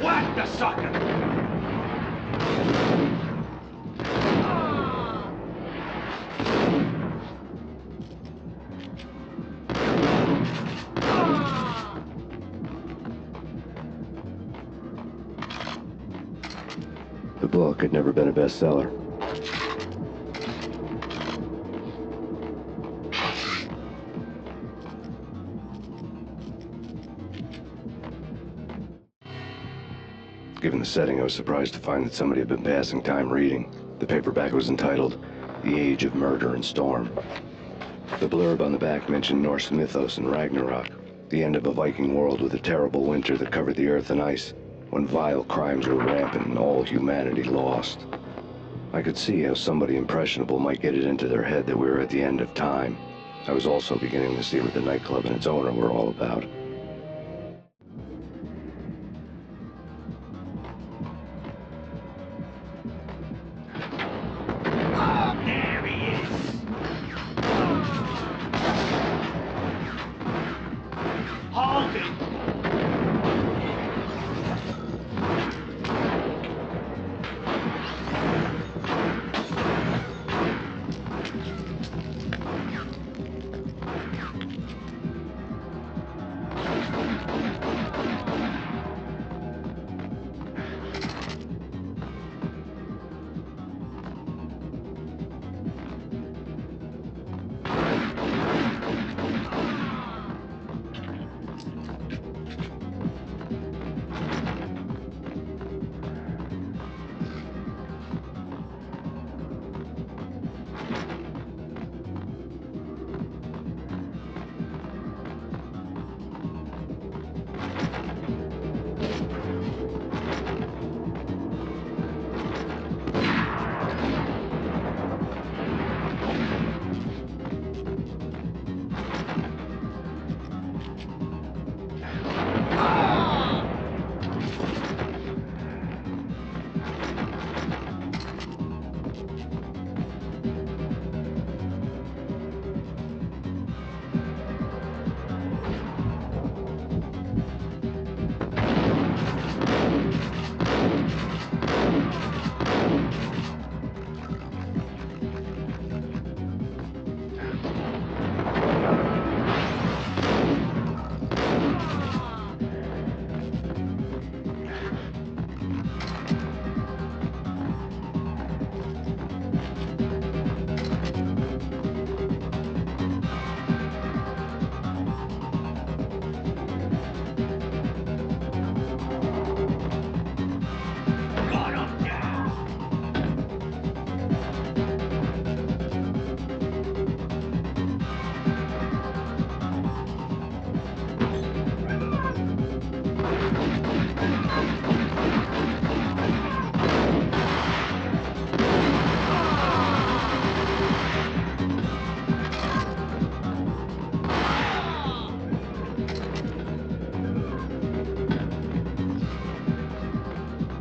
Whack the sucker! The book had never been a bestseller. Given the setting, I was surprised to find that somebody had been passing time reading. The paperback was entitled The Age of Murder and Storm. The blurb on the back mentioned Norse mythos and Ragnarok, the end of a Viking world with a terrible winter that covered the earth in ice, when vile crimes were rampant and all humanity lost. I could see how somebody impressionable might get it into their head that we were at the end of time. I was also beginning to see what the nightclub and its owner were all about.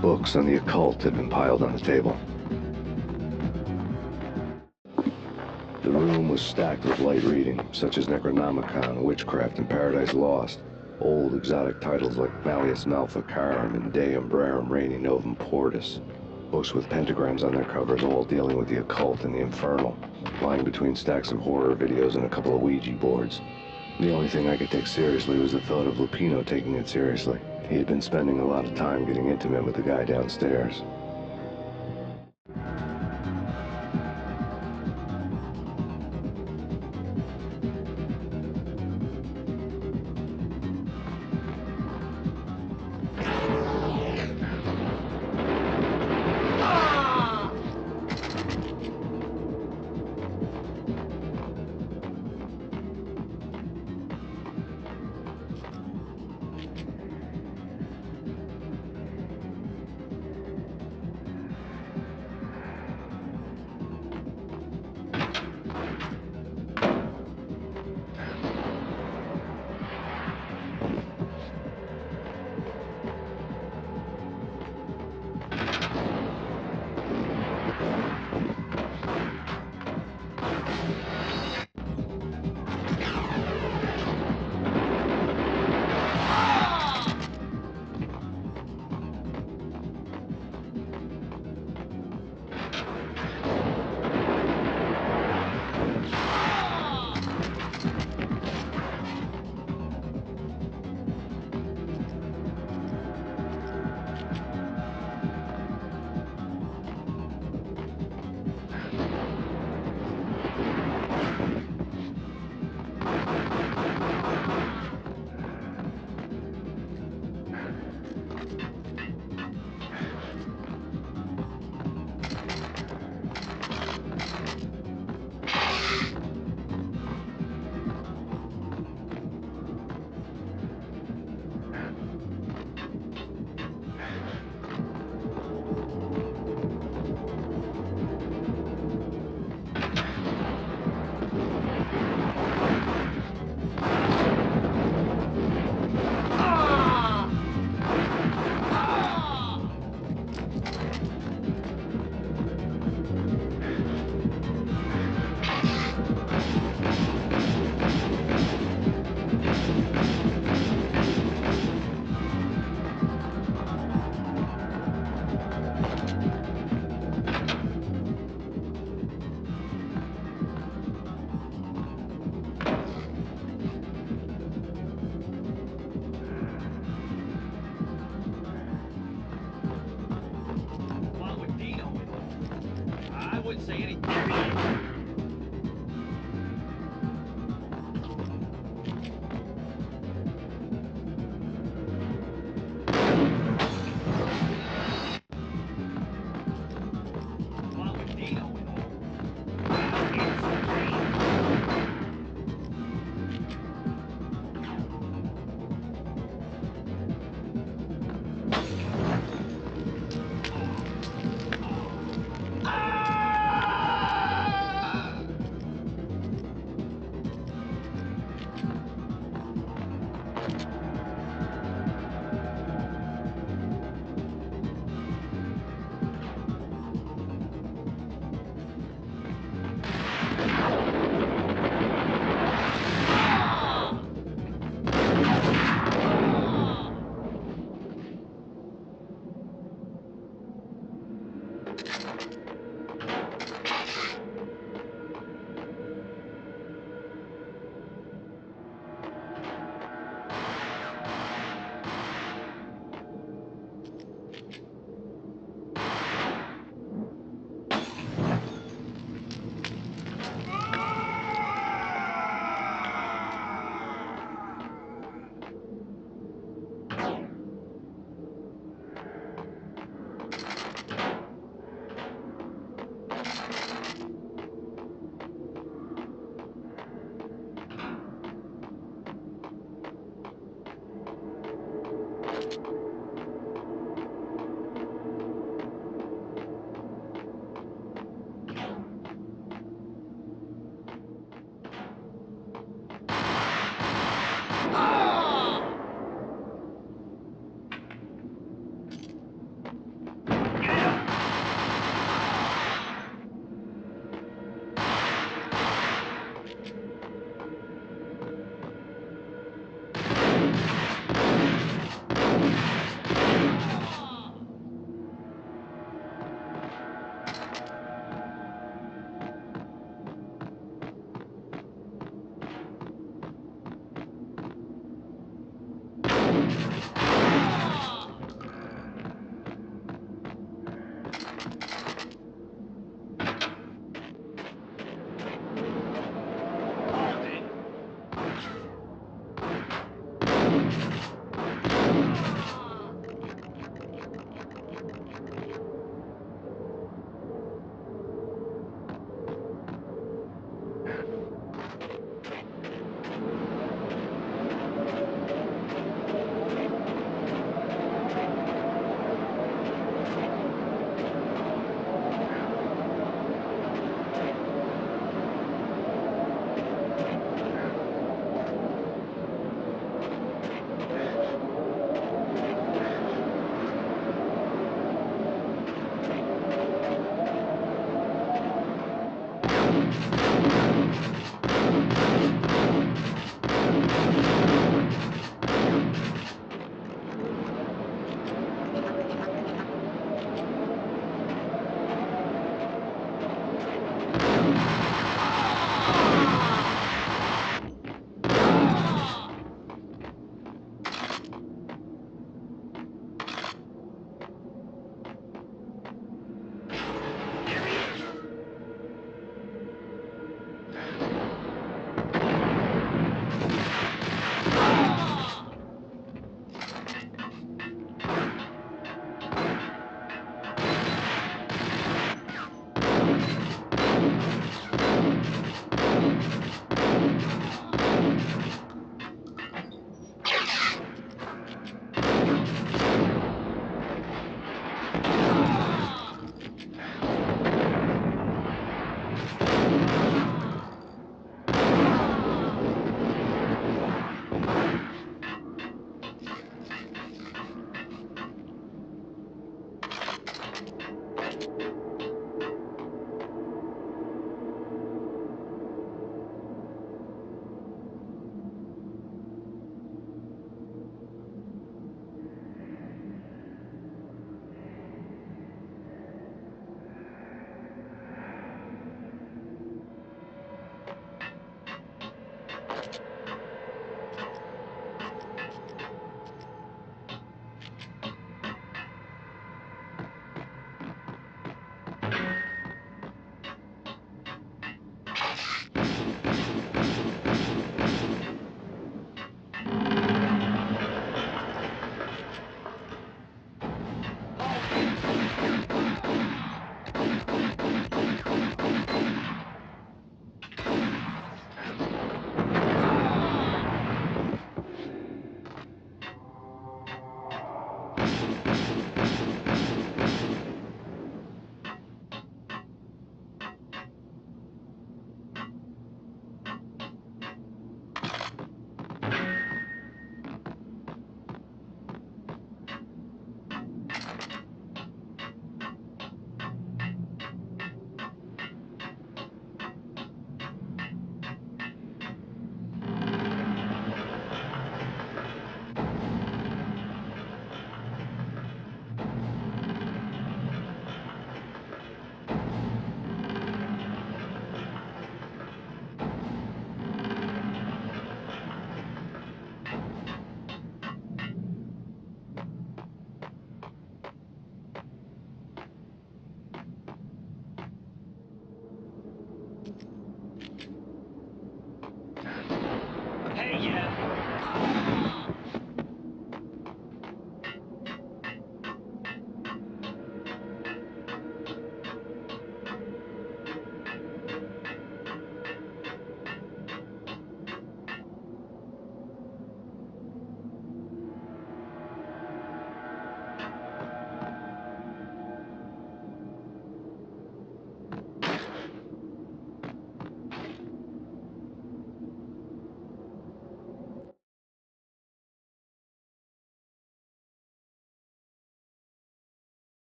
Books on the occult had been piled on the table. The room was stacked with light reading, such as Necronomicon, Witchcraft, and Paradise Lost. Old exotic titles like Malleus Maleficarum and De Umbrarum Reini Novum Portus. Books with pentagrams on their covers, all dealing with the occult and the infernal, lying between stacks of horror videos and a couple of Ouija boards. The only thing I could take seriously was the thought of Lupino taking it seriously. He had been spending a lot of time getting intimate with the guy downstairs.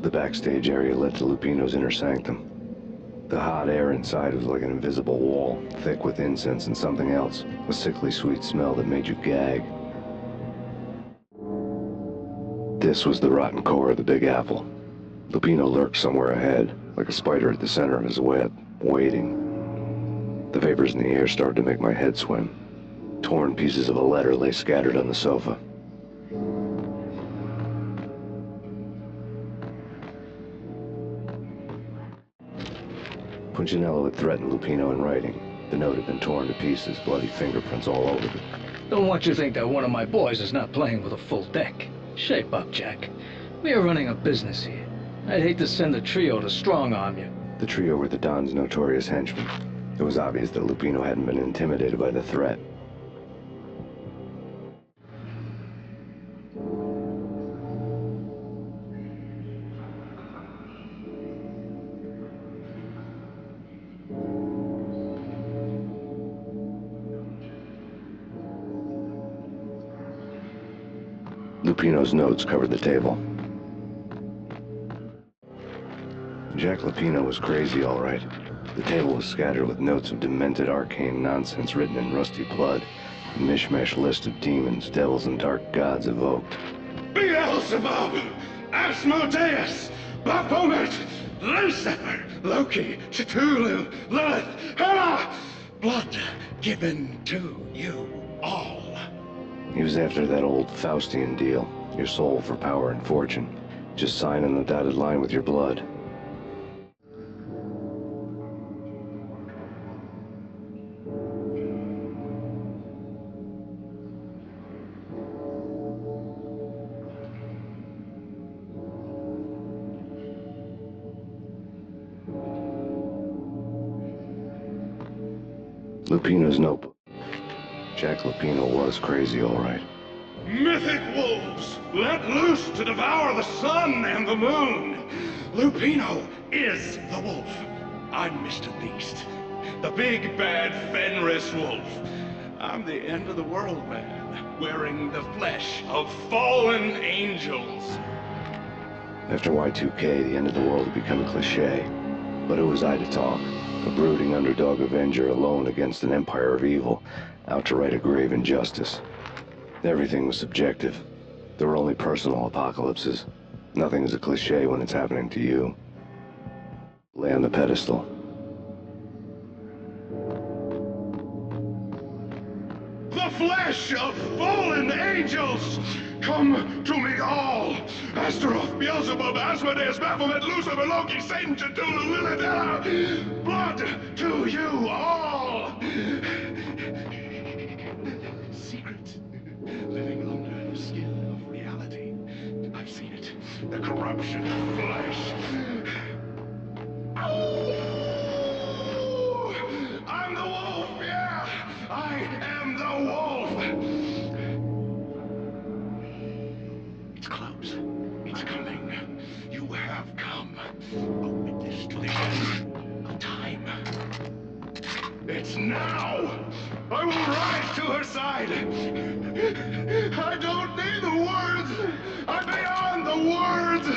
The backstage area led to Lupino's inner sanctum. The hot air inside was like an invisible wall, thick with incense and something else, a sickly sweet smell that made you gag. This was the rotten core of the Big Apple. Lupino lurked somewhere ahead, like a spider at the center of his web, waiting. The vapors in the air started to make my head swim. Torn pieces of a letter lay scattered on the sofa. Punchinello had threatened Lupino in writing. The note had been torn to pieces, bloody fingerprints all over it. Don't want you to think that one of my boys is not playing with a full deck. Shape up, Jack. We are running a business here. I'd hate to send the trio to strong-arm you. The trio were the Don's notorious henchmen. It was obvious that Lupino hadn't been intimidated by the threat. Lupino's notes covered the table. Jack Lupino was crazy, all right. The table was scattered with notes of demented arcane nonsense written in rusty blood. A mishmash list of demons, devils, and dark gods evoked. Beelzebub, Asmodeus, Baphomet, Lucifer, Loki, Cthulhu, Lilith, Hela! Blood given to you all. He was after that old Faustian deal. Your soul for power and fortune. Just sign on the dotted line with your blood. Lupino's notebook. Jack Lupino was crazy, all right. Mythic wolves, let loose to devour the sun and the moon. Lupino is the wolf. I'm Mr. Beast, the big bad Fenris wolf. I'm the end of the world man, wearing the flesh of fallen angels. After Y2K, the end of the world had become a cliche. But who was I to talk? A brooding underdog avenger alone against an empire of evil, out to right a grave injustice. Everything was subjective. There were only personal apocalypses. Nothing is a cliche when it's happening to you. Lay on the pedestal. The flesh of fallen angels! Come to me all! Astaroth, Beelzebub, Asmodeus, Baphomet, Lucifer, Loki, Satan, Cthulhu, Lilith, Hela! Blood to you all! Secret, living under the skin of reality. I've seen it. The corruption of flesh. Oh! I'm the wolf, yeah! I am the wolf! It's close. It's coming. You have come. A witness to the end of time. It's now! I will rise to her side! I don't need the words! I'm beyond the words!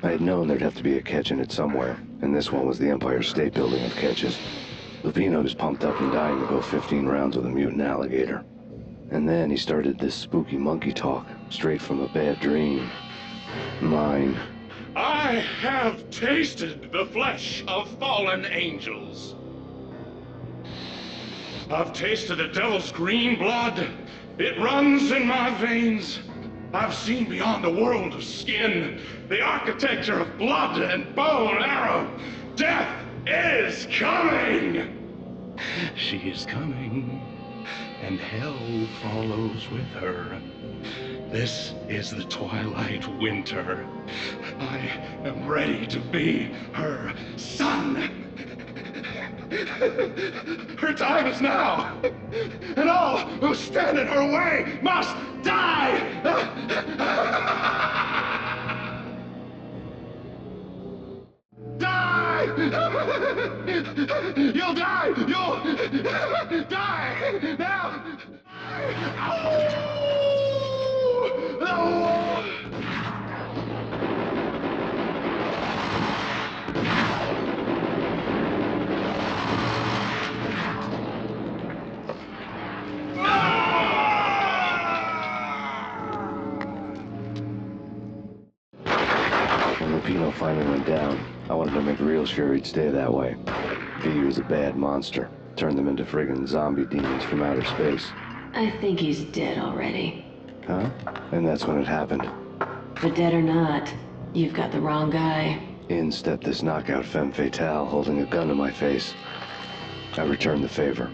I had known there'd have to be a catch in it somewhere, and this one was the Empire State Building of catches. Lupino was pumped up and dying to go 15 rounds with a mutant alligator. And then he started this spooky monkey talk, straight from a bad dream. Mine. I have tasted the flesh of fallen angels. I've tasted the devil's green blood. It runs in my veins. I've seen beyond the world of skin, the architecture of blood and bow and arrow. Death is coming! She is coming, and hell follows with her. This is the twilight winter. I am ready to be her son. Her time is now, and all who stand in her way must die! Die! You'll die! You'll die! Now! When Lupino finally went down, I wanted to make real sure he'd stay that way. V was a bad monster. Turned them into friggin' zombie demons from outer space. I think he's dead already. Huh? And that's when it happened. But dead or not, you've got the wrong guy. In stepped this knockout femme fatale holding a gun to my face. I returned the favor.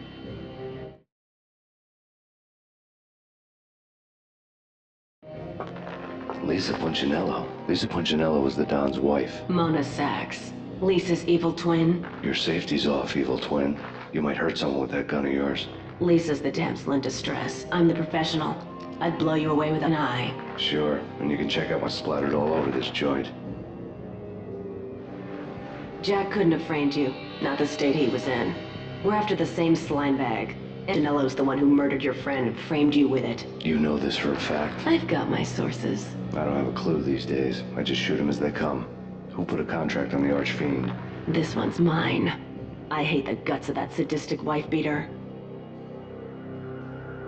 Lisa Punchinello. Lisa Punchinello was the Don's wife. Mona Sachs. Lisa's evil twin. Your safety's off, evil twin. You might hurt someone with that gun of yours. Lisa's the damsel in distress. I'm the professional. I'd blow you away with an eye. Sure, and you can check out what's splattered all over this joint. Jack couldn't have framed you. Not the state he was in. We're after the same slime bag. Antonello's the one who murdered your friend and framed you with it. You know this for a fact. I've got my sources. I don't have a clue these days. I just shoot them as they come. Who put a contract on the Archfiend? This one's mine. I hate the guts of that sadistic wife-beater.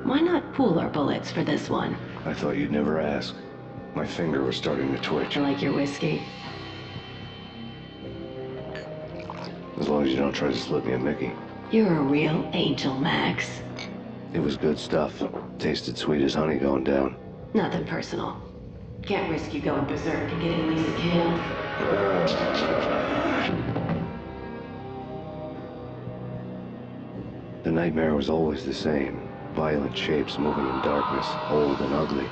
Why not pool our bullets for this one? I thought you'd never ask. My finger was starting to twitch. I like your whiskey. As long as you don't try to slip me a Mickey. You're a real angel, Max. It was good stuff. Tasted sweet as honey going down. Nothing personal. Can't risk you going berserk and getting Lisa killed. The nightmare was always the same. Violent shapes moving in darkness, old and ugly.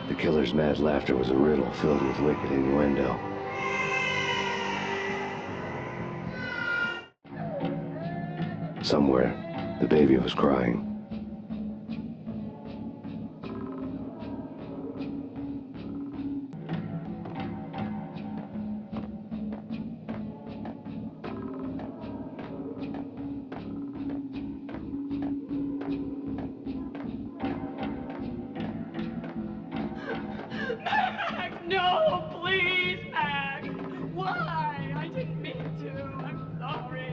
The killer's mad laughter was a riddle filled with wicked innuendo. Somewhere, the baby was crying. Max, no, please, Max. Why? I didn't mean to. I'm sorry.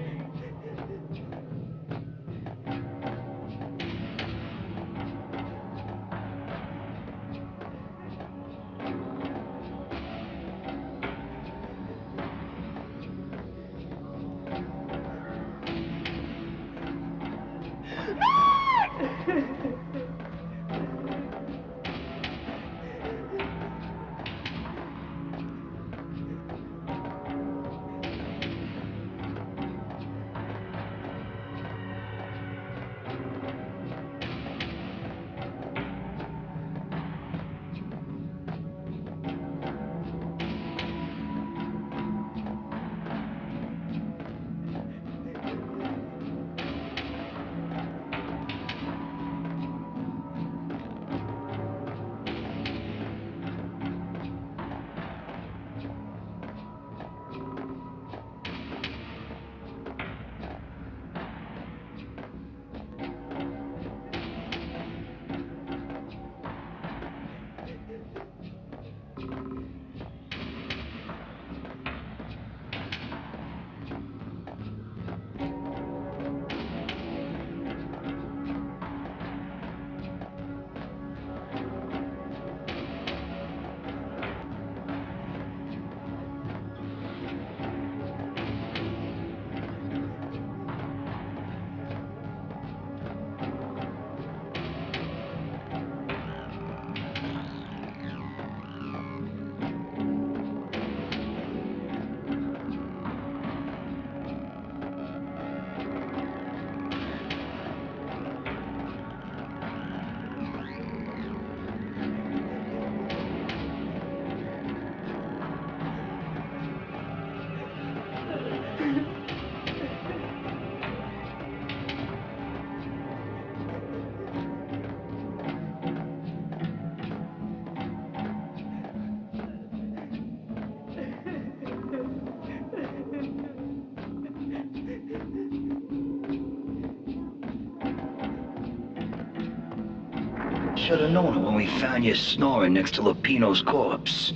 Should have known it when we found you snoring next to Lupino's corpse.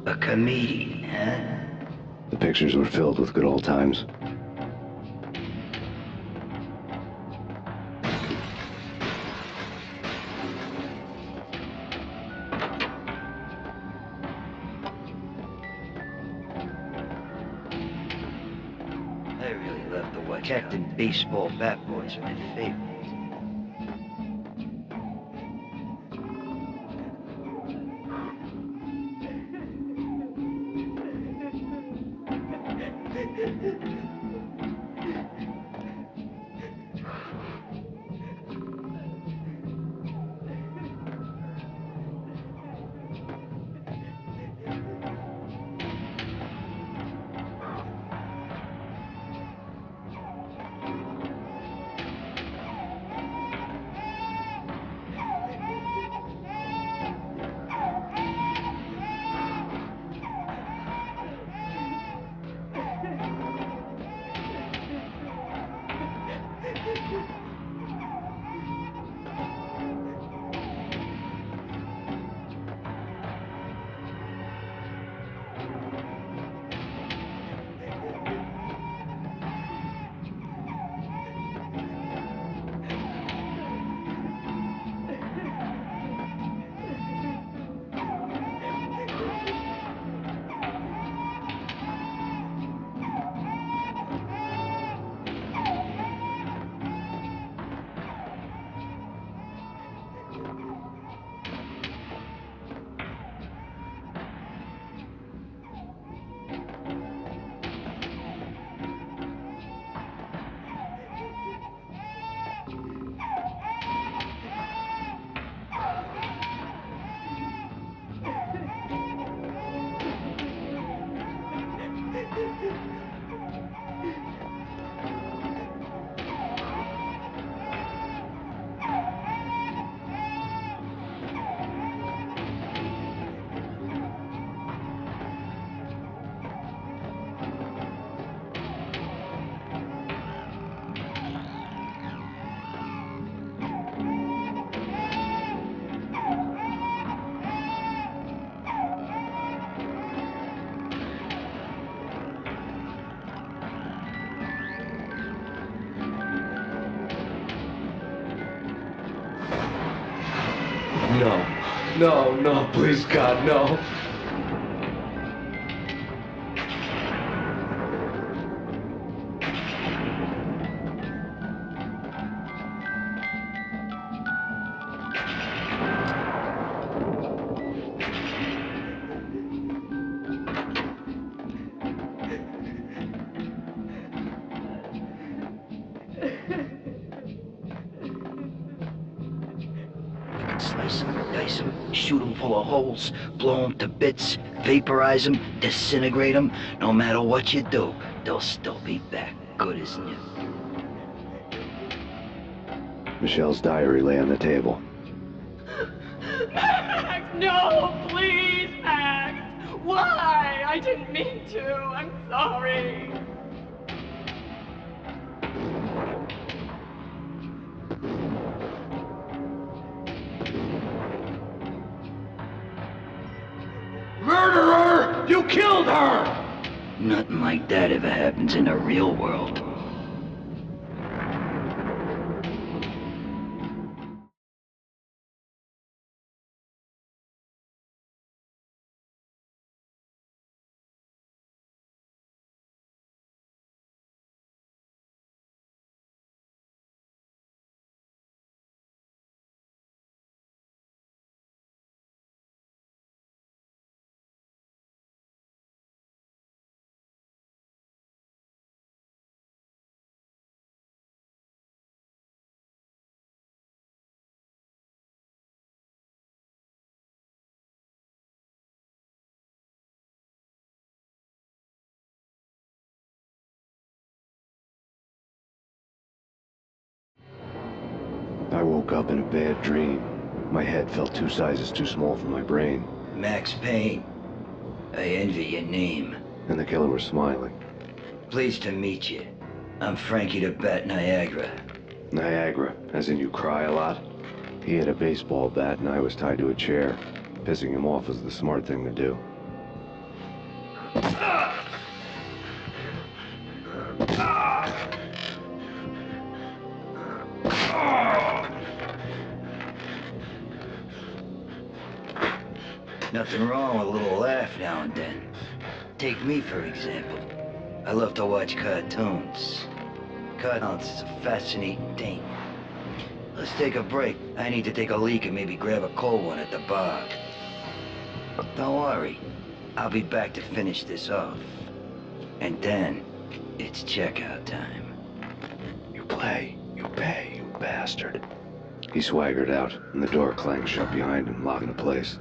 A comedian, huh? The pictures were filled with good old times. I really love the way Captain Baseball Bat Boy's my favorite. No, please, God, no. Slice them, dice them, shoot them full of holes, blow them to bits, vaporize them, disintegrate them. No matter what you do, they'll still be back good as new. Michelle's diary lay on the table. Max, no, please, Max. Why? I didn't mean to. I'm sorry. Murderer! You killed her! Nothing like that ever happens in the real world. I woke up in a bad dream. My head felt 2 sizes too small for my brain. Max Payne. I envy your name. And the killer was smiling. Pleased to meet you. I'm Frankie the Bat Niagara. Niagara, as in you cry a lot? He had a baseball bat and I was tied to a chair. Pissing him off was the smart thing to do. Nothing wrong with a little laugh now and then. Take me, for example. I love to watch cartoons. Cartoons is a fascinating thing. Let's take a break. I need to take a leak and maybe grab a cold one at the bar. Don't worry. I'll be back to finish this off. And then, it's checkout time. You play, you pay, you bastard. He swaggered out, and the door clanged shut behind him, locking the place.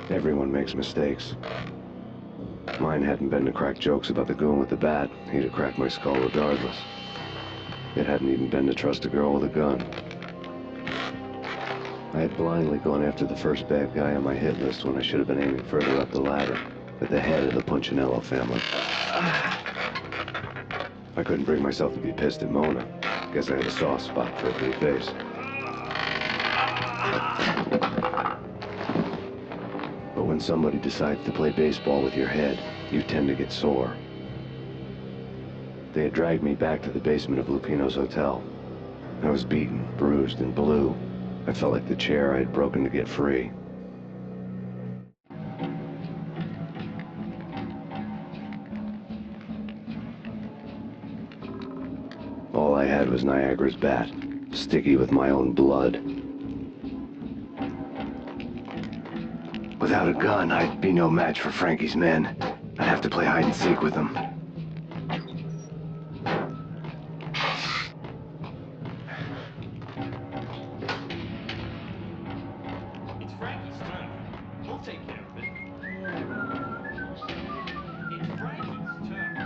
Everyone makes mistakes. Mine hadn't been to crack jokes about the goon with the bat. He'd have cracked my skull regardless. It hadn't even been to trust a girl with a gun. I had blindly gone after the first bad guy on my hit list when I should have been aiming further up the ladder, at the head of the Punchinello family. I couldn't bring myself to be pissed at Mona. Guess I had a soft spot for a pretty face. But when somebody decides to play baseball with your head, you tend to get sore. They had dragged me back to the basement of Lupino's hotel. I was beaten, bruised, and blue. I felt like the chair I had broken to get free. All I had was Niagara's bat, sticky with my own blood. Without a gun, I'd be no match for Frankie's men. I'd have to play hide and seek with them. It's Frankie's turn. We'll take care of it. It's Frankie's turn.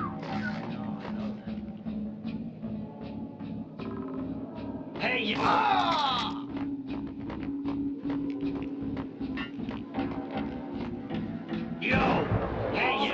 Hey, you... Yo! Hey, you...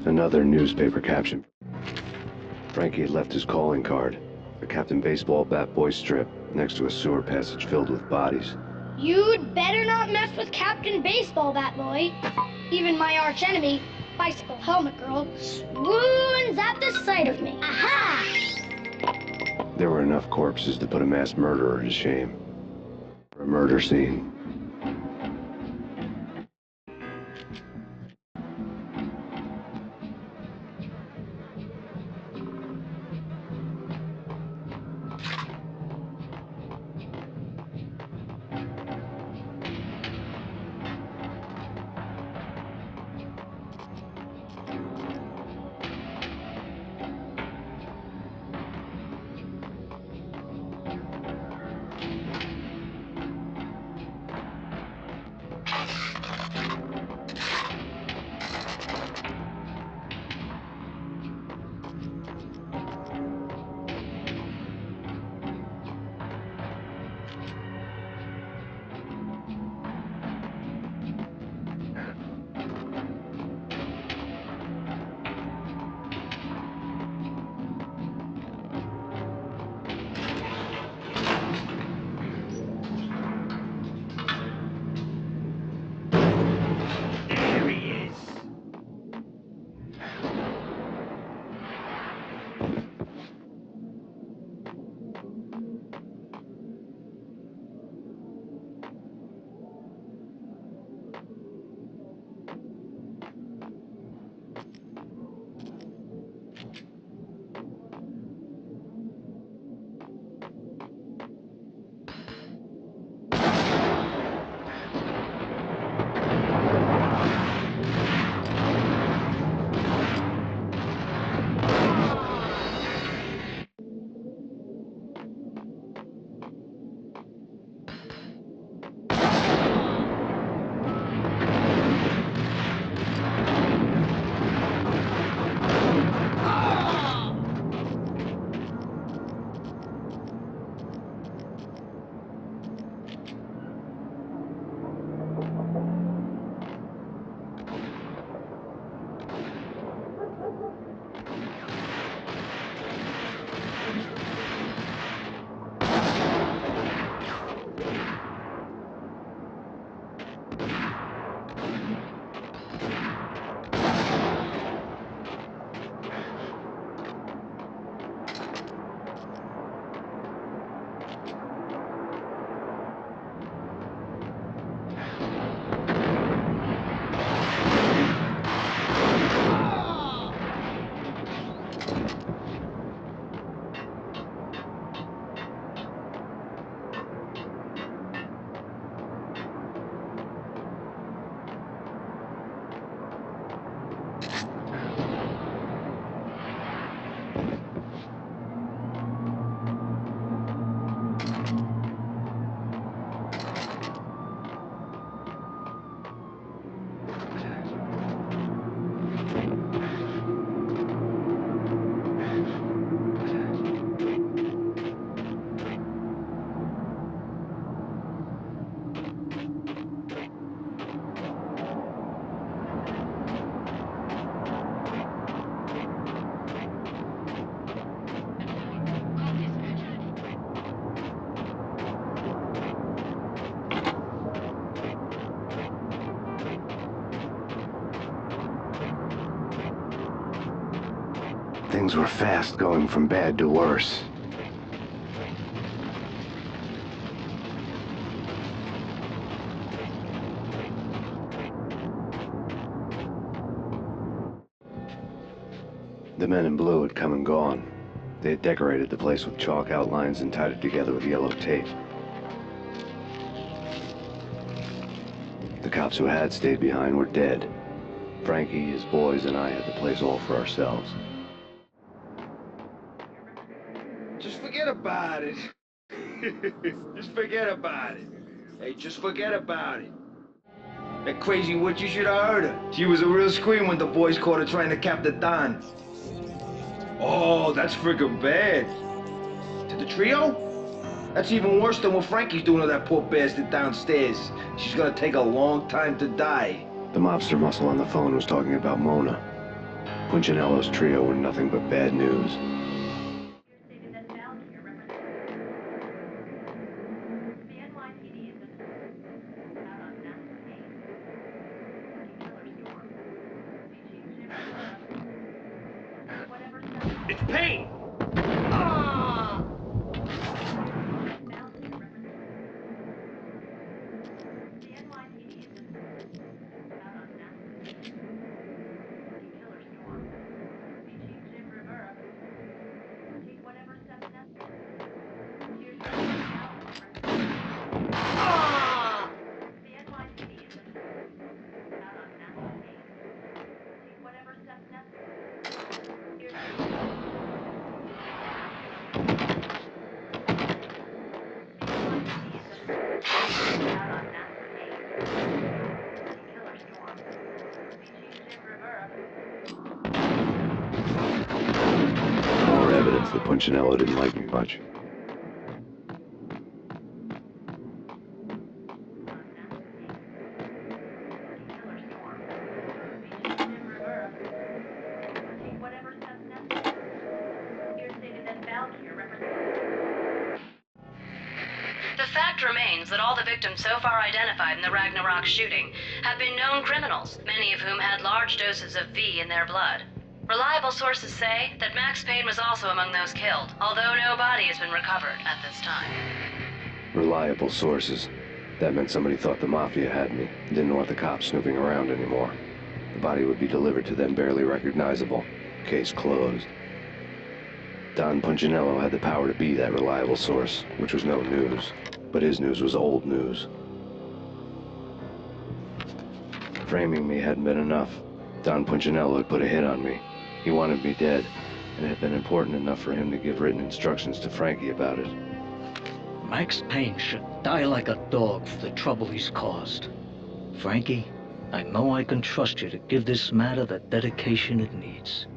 Another newspaper caption. Frankie had left his calling card, a Captain Baseball Bat Boy strip, next to a sewer passage filled with bodies. You'd better not mess with Captain Baseball Bat Boy. Even my archenemy, Bicycle Helmet Girl, swoons at the sight of me. Aha! There were enough corpses to put a mass murderer to shame. A murder scene. Things were fast going from bad to worse. The men in blue had come and gone. They had decorated the place with chalk outlines and tied it together with yellow tape. The cops who had stayed behind were dead. Frankie, his boys, and I had the place all for ourselves. Just forget about it. Just forget about it. Hey, just forget about it. That crazy witch, you should have heard her. She was a real scream when the boys caught her trying to cap the Don. Oh, that's friggin' bad. To the trio? That's even worse than what Frankie's doing to that poor bastard downstairs. She's gonna take a long time to die. The mobster muscle on the phone was talking about Mona. Punchinello's trio were nothing but bad news. It's Payne! Punchinello didn't like me much. The fact remains that all the victims so far identified in the Ragnarok shooting have been known criminals, many of whom had large doses of V in their blood. Reliable sources say that Max Payne was also among those killed, although no body has been recovered at this time. Reliable sources. That meant somebody thought the Mafia had me, didn't want the cops snooping around anymore. The body would be delivered to them barely recognizable. Case closed. Don Punchinello had the power to be that reliable source, which was no news. But his news was old news. Framing me hadn't been enough. Don Punchinello had put a hit on me. He wanted me dead, and it had been important enough for him to give written instructions to Frankie about it. Max Payne should die like a dog for the trouble he's caused. Frankie, I know I can trust you to give this matter the dedication it needs.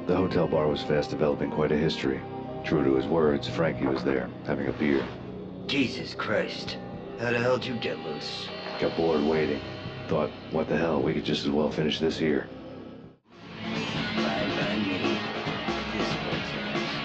The hotel bar was fast developing quite a history. True to his words, Frankie was there, having a beer. Jesus Christ. How the hell did you get loose? Got bored waiting. Thought, what the hell, we could just as well finish this here. Fine by me. This one's just as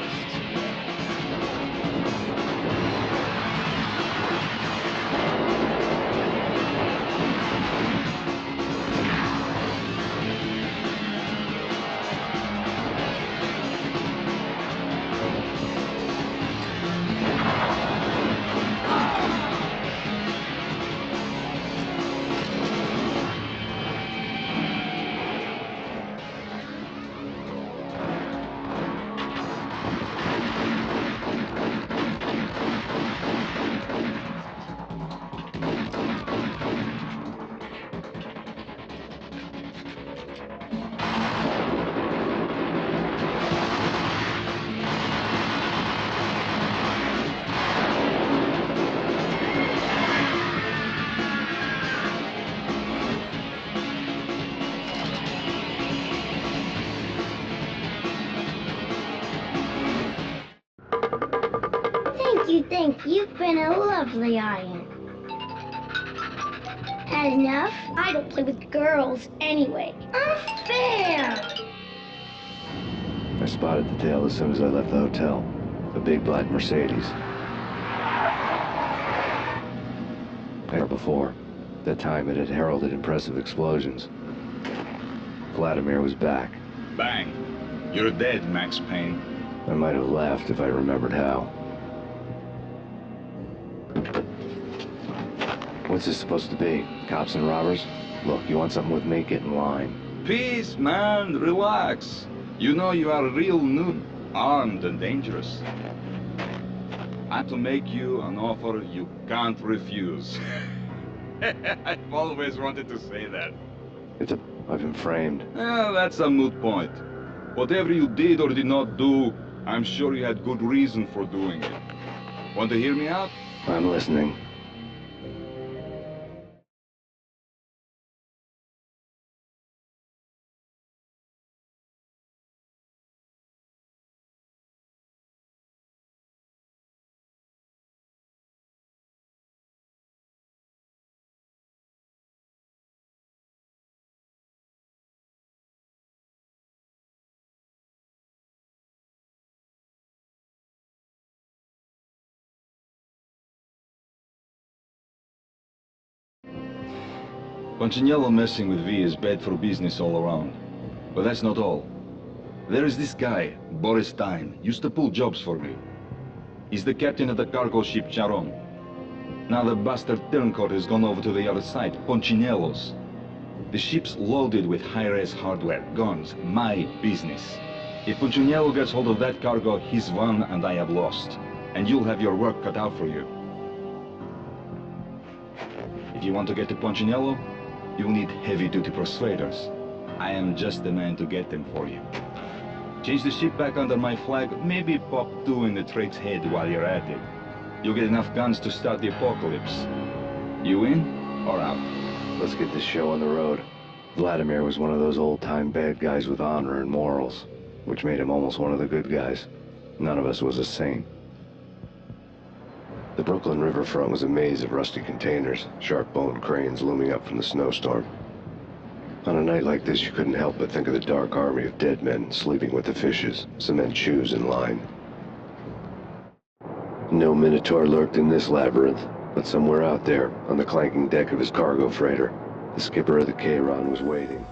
Thank you. You've been a lovely audience. Had enough? I don't play with girls anyway. Unfair! I spotted the tail as soon as I left the hotel. A big black Mercedes. Never before. That time it had heralded impressive explosions. Vladimir was back. Bang. You're dead, Max Payne. I might have laughed if I remembered how. What's this supposed to be? Cops and robbers? Look, you want something with me? Get in line. Peace, man. Relax. You know you are real new, armed and dangerous. I have to make you an offer you can't refuse. I've always wanted to say that. I've been framed. That's a moot point. Whatever you did or did not do, I'm sure you had good reason for doing it. Want to hear me out? I'm listening. Punchinello messing with V is bad for business all around. But that's not all. There is this guy, Boris Time, used to pull jobs for me. He's the captain of the cargo ship Charon. Now the bastard turncoat has gone over to the other side, Poncinello's. The ship's loaded with high-res hardware, guns, my business. If Punchinello gets hold of that cargo, he's won and I have lost. And you'll have your work cut out for you. If you want to get to Punchinello, you'll need heavy-duty persuaders. I am just the man to get them for you. Change the ship back under my flag, maybe pop 2 in the Trake's head while you're at it. You'll get enough guns to start the apocalypse. You in or out? Let's get this show on the road. Vladimir was one of those old-time bad guys with honor and morals, which made him almost one of the good guys. None of us was a saint. The Brooklyn riverfront was a maze of rusty containers, sharp-boned cranes looming up from the snowstorm. On a night like this, you couldn't help but think of the dark army of dead men sleeping with the fishes, cement shoes in line. No Minotaur lurked in this labyrinth, but somewhere out there, on the clanking deck of his cargo freighter, the skipper of the Chiron was waiting.